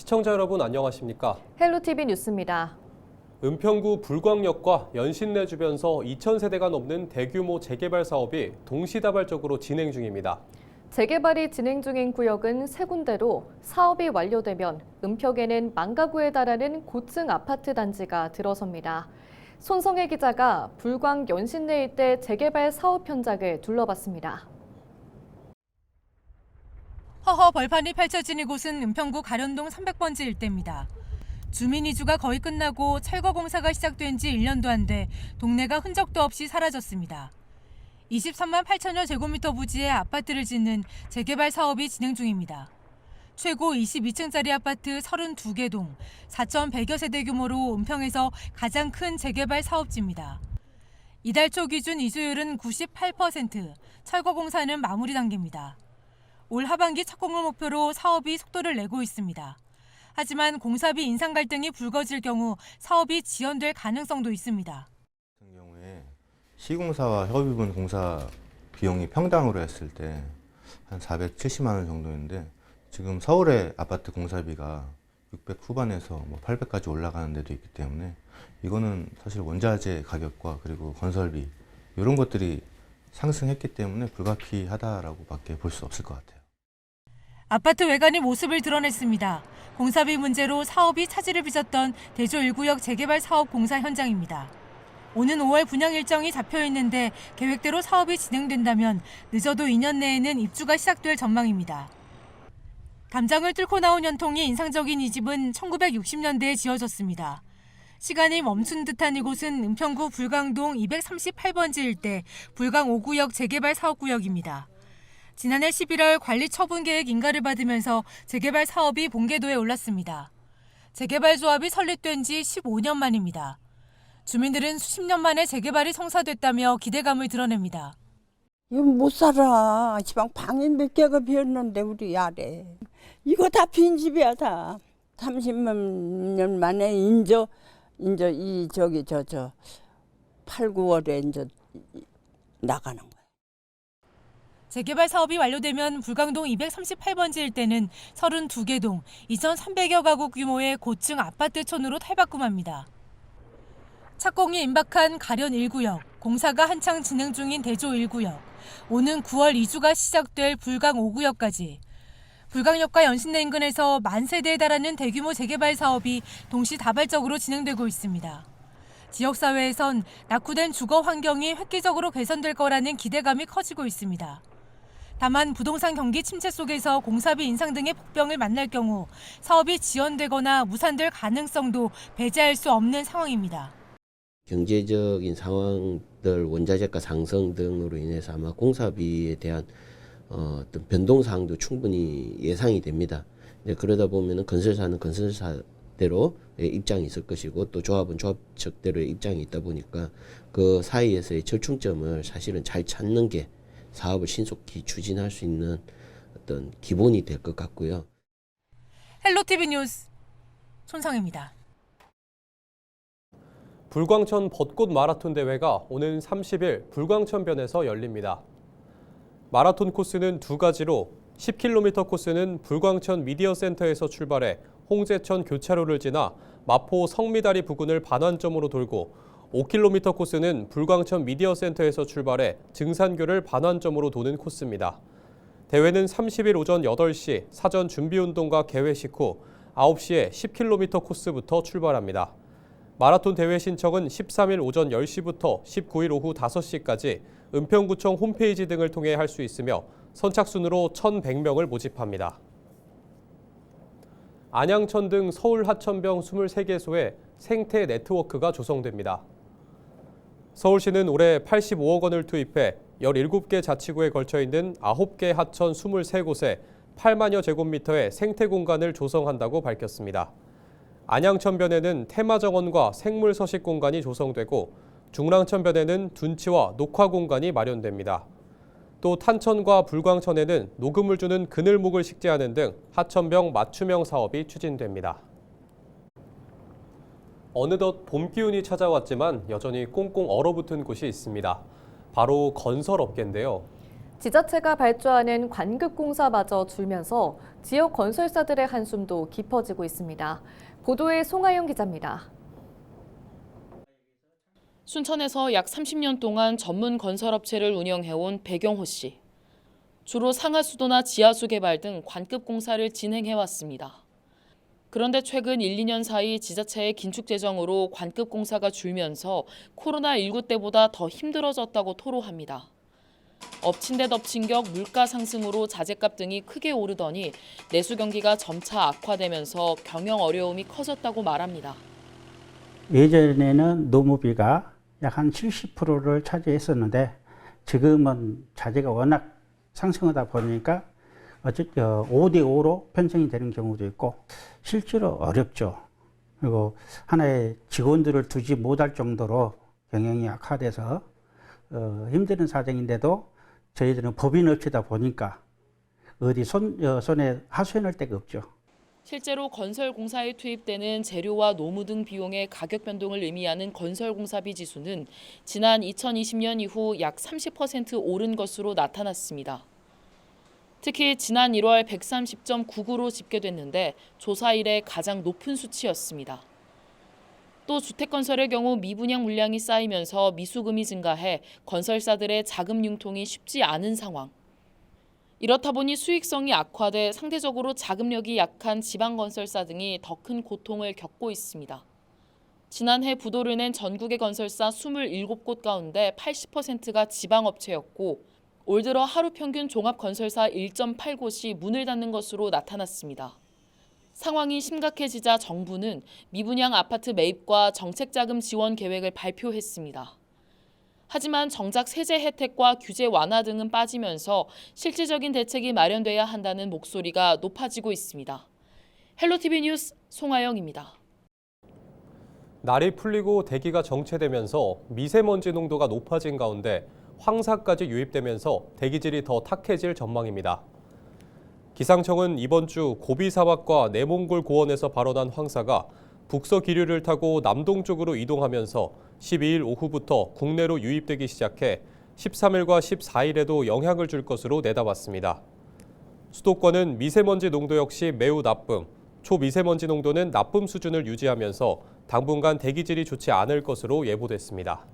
시청자 여러분 안녕하십니까? 헬로티비 뉴스입니다. 은평구 불광역과 연신내 주변서 2,000세대가 넘는 대규모 재개발 사업이 동시다발적으로 진행 중입니다. 재개발이 진행 중인 구역은 3군데로 사업이 완료되면 은평에는 만가구에 달하는 고층 아파트 단지가 들어섭니다. 손성혜 기자가 불광 연신내 일대 재개발 사업 현장을 둘러봤습니다. 허허 벌판이 펼쳐진 이곳은 은평구 가련동 300번지 일대입니다. 주민 이주가 거의 끝나고 철거 공사가 시작된 지 1년도 안 돼 동네가 흔적도 없이 사라졌습니다. 23만 8천여 제곱미터 부지의 아파트를 짓는 재개발 사업이 진행 중입니다. 최고 22층짜리 아파트 32개 동, 4,100여 세대 규모로 은평에서 가장 큰 재개발 사업지입니다. 이달 초 기준 이주율은 98%, 철거 공사는 마무리 단계입니다. 올 하반기 착공을 목표로 사업이 속도를 내고 있습니다. 하지만 공사비 인상 갈등이 불거질 경우 사업이 지연될 가능성도 있습니다. 같은 경우에 시공사와 협의분 공사 비용이 평당으로 했을 때 한 470만 원 정도인데 지금 서울의 아파트 공사비가 600 후반에서 800까지 올라가는 데도 있기 때문에 이거는 사실 원자재 가격과 그리고 건설비 이런 것들이 상승했기 때문에 불가피하다라고 밖에 볼 수 없을 것 같아요. 아파트 외관이 모습을 드러냈습니다. 공사비 문제로 사업이 차질을 빚었던 대조 1구역 재개발 사업 공사 현장입니다. 오는 5월 분양 일정이 잡혀 있는데 계획대로 사업이 진행된다면 늦어도 2년 내에는 입주가 시작될 전망입니다. 담장을 뚫고 나온 연통이 인상적인 이 집은 1960년대에 지어졌습니다. 시간이 멈춘 듯한 이곳은 은평구 불광동 238번지 일대 불광 5구역 재개발 사업구역입니다. 지난해 11월 관리처분계획 인가를 받으면서 재개발 사업이 본궤도에 올랐습니다. 재개발 조합이 설립된 지 15년 만입니다. 주민들은 수십 년 만에 재개발이 성사됐다며 기대감을 드러냅니다. 이거 못 살아. 지방 방이 몇 개가 비었는데 우리 아래. 이거 다 빈 집이야 다. 30만 년 만에 인저 이 저기 저 8, 9월에 이제 나가는 거야. 재개발 사업이 완료되면 불광동 238번지 일대는 32개 동, 2,300여 가구 규모의 고층 아파트촌으로 탈바꿈합니다. 착공이 임박한 가련 1구역, 공사가 한창 진행 중인 대조 1구역, 오는 9월 이주가 시작될 불광 5구역까지 불광역과 연신내 인근에서 10,000세대에 달하는 대규모 재개발 사업이 동시다발적으로 진행되고 있습니다. 지역사회에선 낙후된 주거 환경이 획기적으로 개선될 거라는 기대감이 커지고 있습니다. 다만 부동산 경기 침체 속에서 공사비 인상 등의 폭병을 만날 경우 사업이 지연되거나 무산될 가능성도 배제할 수 없는 상황입니다. 경제적인 상황들, 원자재가 상승 등으로 인해서 아마 공사비에 대한 어떤 변동사항도 충분히 예상이 됩니다. 그러다 보면 건설사는 건설사대로 입장이 있을 것이고 또 조합은 조합 측대로의 입장이 있다 보니까 그 사이에서의 절충점을 사실은 잘 찾는 게 사업을 신속히 추진할 수 있는 어떤 기본이 될 것 같고요. 헬로티비 뉴스 손성혜입니다. 불광천 벚꽃 마라톤 대회가 오는 30일 불광천변에서 열립니다. 마라톤 코스는 두 가지로 10km 코스는 불광천 미디어센터에서 출발해 홍제천 교차로를 지나 마포 성미다리 부근을 반환점으로 돌고 5km 코스는 불광천 미디어센터에서 출발해 증산교를 반환점으로 도는 코스입니다. 대회는 30일 오전 8시 사전 준비운동과 개회식 후 9시에 10km 코스부터 출발합니다. 마라톤 대회 신청은 13일 오전 10시부터 19일 오후 5시까지 은평구청 홈페이지 등을 통해 할 수 있으며 선착순으로 1,100명을 모집합니다. 안양천 등 서울 하천병 23개소에 생태 네트워크가 조성됩니다. 서울시는 올해 85억 원을 투입해 17개 자치구에 걸쳐 있는 9개 하천 23곳에 8만여 제곱미터의 생태 공간을 조성한다고 밝혔습니다. 안양천변에는 테마정원과 생물 서식 공간이 조성되고 중랑천변에는 둔치와 녹화 공간이 마련됩니다. 또 탄천과 불광천에는 녹음을 주는 그늘목을 식재하는 등 하천병 맞춤형 사업이 추진됩니다. 어느덧 봄 기운이 찾아왔지만 여전히 꽁꽁 얼어붙은 곳이 있습니다. 바로 건설업계인데요. 지자체가 발주하는 관급공사마저 줄면서 지역 건설사들의 한숨도 깊어지고 있습니다. 보도에 송하영 기자입니다. 순천에서 약 30년 동안 전문 건설업체를 운영해온 배경호 씨. 주로 상하수도나 지하수 개발 등 관급 공사를 진행해왔습니다. 그런데 최근 1, 2년 사이 지자체의 긴축 재정으로 관급 공사가 줄면서 코로나19 때보다 더 힘들어졌다고 토로합니다. 엎친 데 덮친 격 물가 상승으로 자재값 등이 크게 오르더니 내수 경기가 점차 악화되면서 경영 어려움이 커졌다고 말합니다. 예전에는 노무비가 약 한 70%를 차지했었는데 지금은 자재가 워낙 상승하다 보니까 5대5로 편성이 되는 경우도 있고 실제로 어렵죠. 그리고 하나의 직원들을 두지 못할 정도로 경영이 악화돼서 힘드는 사정인데도 저희들은 법인업체다 보니까 어디 손에 하소연할 데가 없죠. 실제로 건설 공사에 투입되는 재료와 노무 등 비용의 가격 변동을 의미하는 건설 공사비 지수는 지난 2020년 이후 약 30% 오른 것으로 나타났습니다. 특히 지난 1월 130.99로 집계됐는데 조사 이래 가장 높은 수치였습니다. 또 주택건설의 경우 미분양 물량이 쌓이면서 미수금이 증가해 건설사들의 자금 융통이 쉽지 않은 상황. 이렇다 보니 수익성이 악화돼 상대적으로 자금력이 약한 지방건설사 등이 더 큰 고통을 겪고 있습니다. 지난해 부도를 낸 전국의 건설사 27곳 가운데 80%가 지방업체였고 올 들어 하루 평균 종합건설사 1.8곳이 문을 닫는 것으로 나타났습니다. 상황이 심각해지자 정부는 미분양 아파트 매입과 정책자금 지원 계획을 발표했습니다. 하지만 정작 세제 혜택과 규제 완화 등은 빠지면서 실질적인 대책이 마련돼야 한다는 목소리가 높아지고 있습니다. 헬로티비 뉴스 송하영입니다. 날이 풀리고 대기가 정체되면서 미세먼지 농도가 높아진 가운데 황사까지 유입되면서 대기질이 더 탁해질 전망입니다. 기상청은 이번 주 고비 사막과 내몽골 고원에서 발원한 황사가 북서 기류를 타고 남동쪽으로 이동하면서 12일 오후부터 국내로 유입되기 시작해 13일과 14일에도 영향을 줄 것으로 내다봤습니다. 수도권은 미세먼지 농도 역시 매우 나쁨, 초미세먼지 농도는 나쁨 수준을 유지하면서 당분간 대기질이 좋지 않을 것으로 예보됐습니다.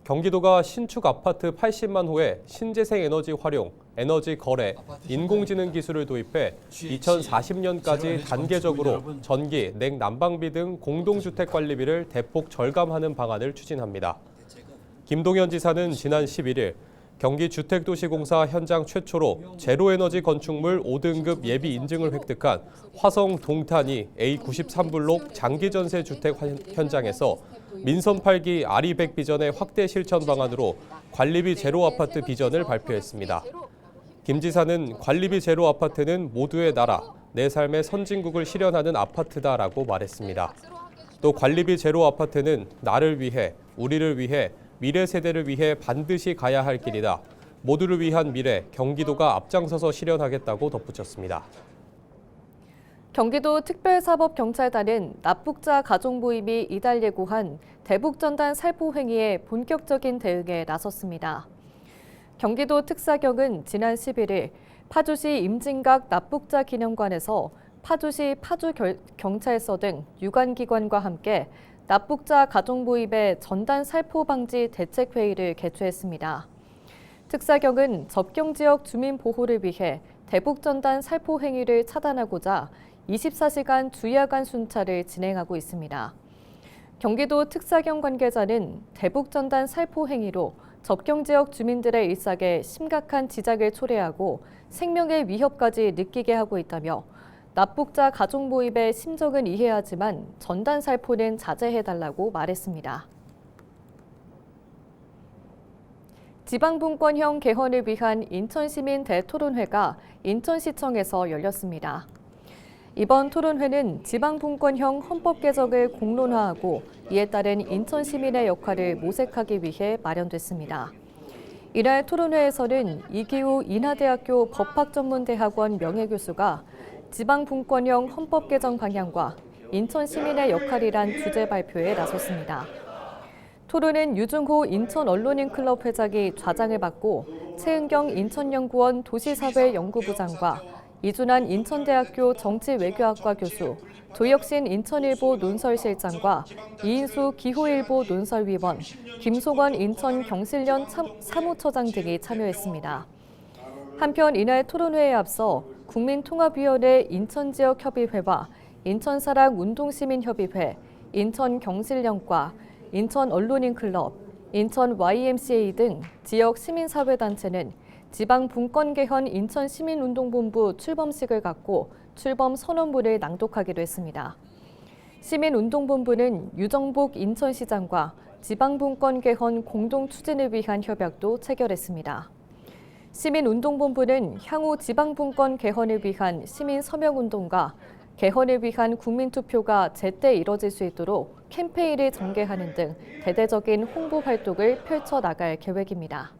경기도가 신축 아파트 80만 호에 신재생 에너지 활용, 에너지 거래, 인공지능 기술을 도입해 2040년까지 단계적으로 전기, 냉, 난방비 등 공동주택 관리비를 대폭 절감하는 방안을 추진합니다. 김동연 지사는 지난 11일 경기주택도시공사 현장 최초로 제로에너지 건축물 5등급 예비 인증을 획득한 화성 동탄이 A93블록 장기전세 주택 현장에서 민선 8기 아리백 비전의 확대 실천 방안으로 관리비 제로 아파트 비전을 발표했습니다. 김 지사는 관리비 제로 아파트는 모두의 나라, 내 삶의 선진국을 실현하는 아파트다라고 말했습니다. 또 관리비 제로 아파트는 나를 위해, 우리를 위해, 미래 세대를 위해 반드시 가야 할 길이다. 모두를 위한 미래, 경기도가 앞장서서 실현하겠다고 덧붙였습니다. 경기도 특별사법경찰단은 납북자 가족 모임이 이달 예고한 대북전단 살포 행위에 본격적인 대응에 나섰습니다. 경기도 특사경은 지난 11일 파주시 임진각 납북자 기념관에서 파주시 파주경찰서 등 유관기관과 함께 납북자 가족 모임의 전단 살포 방지 대책회의를 개최했습니다. 특사경은 접경지역 주민 보호를 위해 대북전단 살포 행위를 차단하고자 24시간 주야간 순찰을 진행하고 있습니다. 경기도 특사경 관계자는 대북전단 살포 행위로 접경지역 주민들의 일상에 심각한 지장을 초래하고 생명의 위협까지 느끼게 하고 있다며 납북자 가족 모임의 심정은 이해하지만 전단 살포는 자제해달라고 말했습니다. 지방분권형 개헌을 위한 인천시민 대토론회가 인천시청에서 열렸습니다. 이번 토론회는 지방분권형 헌법 개정을 공론화하고 이에 따른 인천 시민의 역할을 모색하기 위해 마련됐습니다. 이날 토론회에서는 이기우 인하대학교 법학전문대학원 명예교수가 지방분권형 헌법 개정 방향과 인천 시민의 역할이란 주제 발표에 나섰습니다. 토론은 유중호 인천언론인클럽 회장이 좌장을 맡고 최은경 인천연구원 도시사회연구부장과 이준환 인천대학교 정치외교학과 교수, 조혁신 인천일보 논설실장과 이인수 기호일보 논설위원, 김소건 인천경실련 사무처장 등이 참여했습니다. 한편 이날 토론회에 앞서 국민통합위원회 인천지역협의회와 인천사랑운동시민협의회, 인천경실련과 인천언론인클럽, 인천 YMCA 등 지역 시민사회단체는 지방분권개헌 인천시민운동본부 출범식을 갖고 출범 선언문을 낭독하기도 했습니다. 시민운동본부는 유정복 인천시장과 지방분권개헌 공동추진을 위한 협약도 체결했습니다. 시민운동본부는 향후 지방분권 개헌을 위한 시민서명운동과 개헌을 위한 국민투표가 제때 이뤄질 수 있도록 캠페인을 전개하는 등 대대적인 홍보 활동을 펼쳐나갈 계획입니다.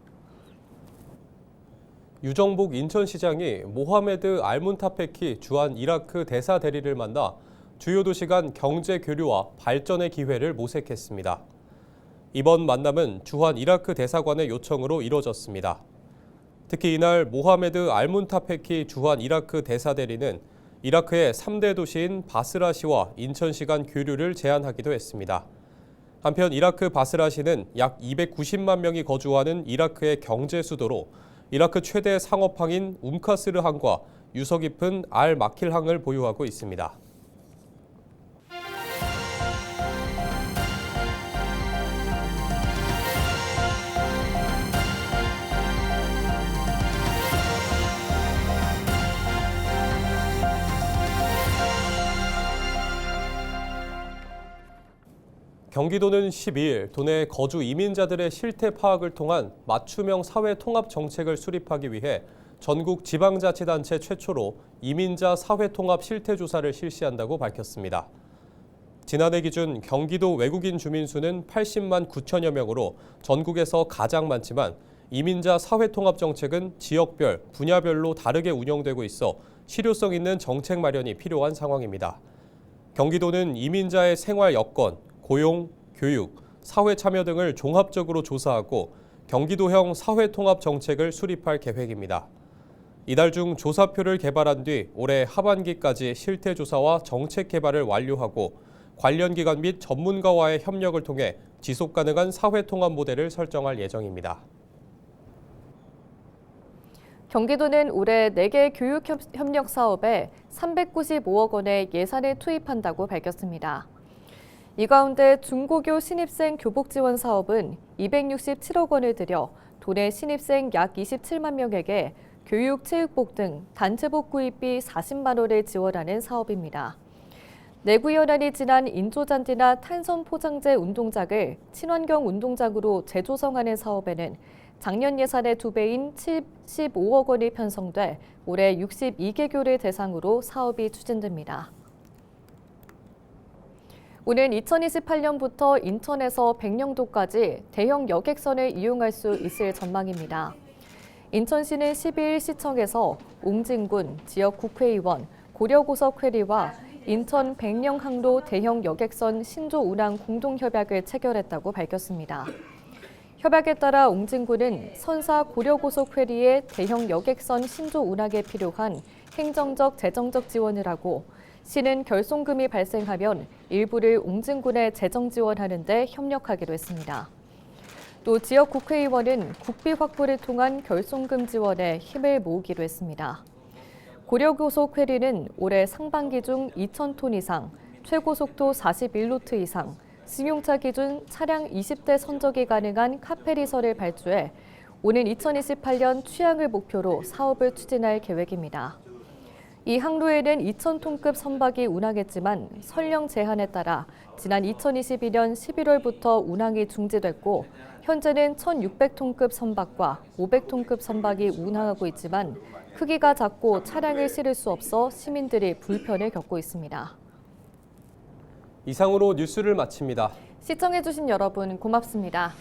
유정복 인천시장이 모하메드 알문타페키 주한 이라크 대사 대리를 만나 주요 도시 간 경제 교류와 발전의 기회를 모색했습니다. 이번 만남은 주한 이라크 대사관의 요청으로 이뤄졌습니다. 특히 이날 모하메드 알문타페키 주한 이라크 대사 대리는 이라크의 3대 도시인 바스라시와 인천시 간 교류를 제안하기도 했습니다. 한편 이라크 바스라시는 약 290만 명이 거주하는 이라크의 경제 수도로 이라크 최대 상업항인 움카스르항과 유서 깊은 알-마킬항을 보유하고 있습니다. 경기도는 12일 도내 거주 이민자들의 실태 파악을 통한 맞춤형 사회 통합 정책을 수립하기 위해 전국 지방자치단체 최초로 이민자 사회 통합 실태 조사를 실시한다고 밝혔습니다. 지난해 기준 경기도 외국인 주민 수는 80만 9천여 명으로 전국에서 가장 많지만 이민자 사회 통합 정책은 지역별, 분야별로 다르게 운영되고 있어 실효성 있는 정책 마련이 필요한 상황입니다. 경기도는 이민자의 생활 여건, 고용, 교육, 사회 참여 등을 종합적으로 조사하고 경기도형 사회통합 정책을 수립할 계획입니다. 이달 중 조사표를 개발한 뒤 올해 하반기까지 실태조사와 정책 개발을 완료하고 관련 기관 및 전문가와의 협력을 통해 지속 가능한 사회통합 모델을 설정할 예정입니다. 경기도는 올해 4개 교육협력 사업에 395억 원의 예산을 투입한다고 밝혔습니다. 이 가운데 중고교 신입생 교복 지원 사업은 267억 원을 들여 도내 신입생 약 27만 명에게 교육, 체육복 등 단체복 구입비 40만 원을 지원하는 사업입니다. 내구연한이 지난 인조잔디나 탄성 포장재 운동장을 친환경 운동장으로 재조성하는 사업에는 작년 예산의 2배인 75억 원이 편성돼 올해 62개교를 대상으로 사업이 추진됩니다. 오는 2028년부터 인천에서 백령도까지 대형 여객선을 이용할 수 있을 전망입니다. 인천시는 12일 시청에서 옹진군, 지역 국회의원, 고려고석 회리와 인천 백령항로 대형 여객선 신조 운항 공동협약을 체결했다고 밝혔습니다. 협약에 따라 옹진군은 선사 고려고속 회리의 대형 여객선 신조 운항에 필요한 행정적, 재정적 지원을 하고 시는 결손금이 발생하면 일부를 옹진군에 재정 지원하는 데 협력하기로 했습니다. 또 지역 국회의원은 국비 확보를 통한 결손금 지원에 힘을 모으기로 했습니다. 고려고속 회리는 올해 상반기 중 2,000톤 이상, 최고속도 41노트 이상, 승용차 기준 차량 20대 선적이 가능한 카페리설을 발주해 오는 2028년 취항을 목표로 사업을 추진할 계획입니다. 이 항로에는 2,000톤급 선박이 운항했지만 설령 제한에 따라 지난 2022년 11월부터 운항이 중지됐고 현재는 1,600톤급 선박과 500톤급 선박이 운항하고 있지만 크기가 작고 차량을 실을 수 없어 시민들이 불편을 겪고 있습니다. 이상으로 뉴스를 마칩니다. 시청해주신 여러분 고맙습니다.